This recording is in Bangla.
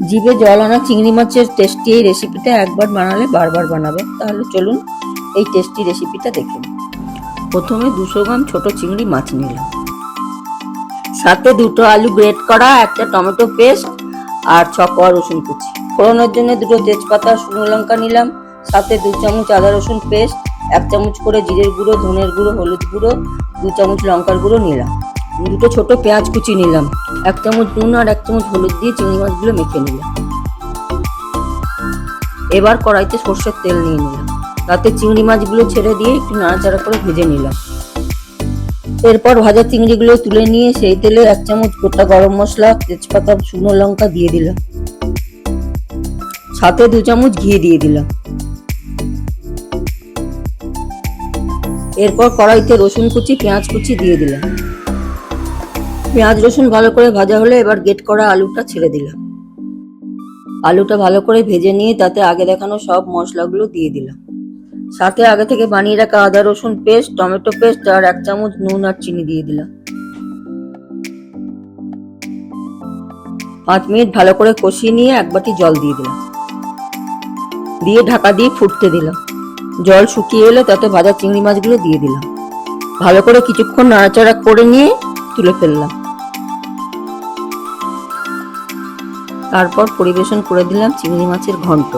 জিভে জল আনা চিংড়ি মাছের টেস্টি এই রেসিপিটা একবার বানালে বারবার বানাবে। তাহলে চলুন এই টেস্টি রেসিপিটা দেখে নিই। প্রথমে 200 গ্রাম ছোট চিংড়ি মাছ নিলাম, সাথে 2টো আলু গ্রেট করা, একটা টমেটো পেস্ট আর 6 কোয়া রসুন কুচি। ফোড়নের জন্য 2টো তেজপাতা, শুকনো লঙ্কা নিলাম, সাথে 2 চামচ আদা রসুন পেস্ট, 1 চামচ করে জিরের গুঁড়ো, ধনের গুঁড়ো, হলুদ গুঁড়ো, 2 চামচ লঙ্কার গুঁড়ো নিলাম, 2টো ছোট পেঁয়াজ কুচি নিলাম, 1 চামচ নুন আর 1 চামচ হলুদ দিয়ে চিংড়ি মাছগুলো মেখে নিলাম। এবার কড়াইতে সর্ষের তেল নিয়ে নিলাম, তাতে চিংড়ি মাছগুলো ছেড়ে দিয়ে একটু নাড়াচাড়া করে ভেজে নিলাম। এরপর ভাজা চিংড়িগুলো তুলে নিয়ে সেই তেলে 1 চামচ গোটা গরম মশলা, তেজপাতা, শুকনো লঙ্কা দিয়ে দিলাম, সাথে 2 চামচ ঘি দিয়ে দিলাম। এরপর কড়াইতে রসুন কুচি, পেঁয়াজ কুচি দিয়ে দিলাম। পেঁয়াজ রসুন ভালো করে ভাজা হলে এবার গ্রেট করা আলুটা ছেড়ে দিলাম। আলুটা ভালো করে ভেজে নিয়ে তাতে আগে দেখানো সব মশলাগুলো দিয়ে দিলাম, সাথে আগে থেকে বানিয়ে রাখা আদা রসুন পেস্ট, টমেটো পেস্ট আর 1 চামচ নুন আর চিনি দিয়ে দিলাম। 5 মিনিট ভালো করে কষিয়ে নিয়ে 1 বাটি জল দিয়ে দিলাম, দিয়ে ঢাকা দিয়ে ফুটতে দিলাম। জল শুকিয়ে এলে তাতে ভাজা চিংড়ি মাছগুলো দিয়ে দিলাম, ভালো করে কিছুক্ষণ নাড়াচাড়া করে নিয়ে তুলে ফেললাম। তারপর পরিবেশন করে দিলাম চিংড়ি মাছের ঘন্ট।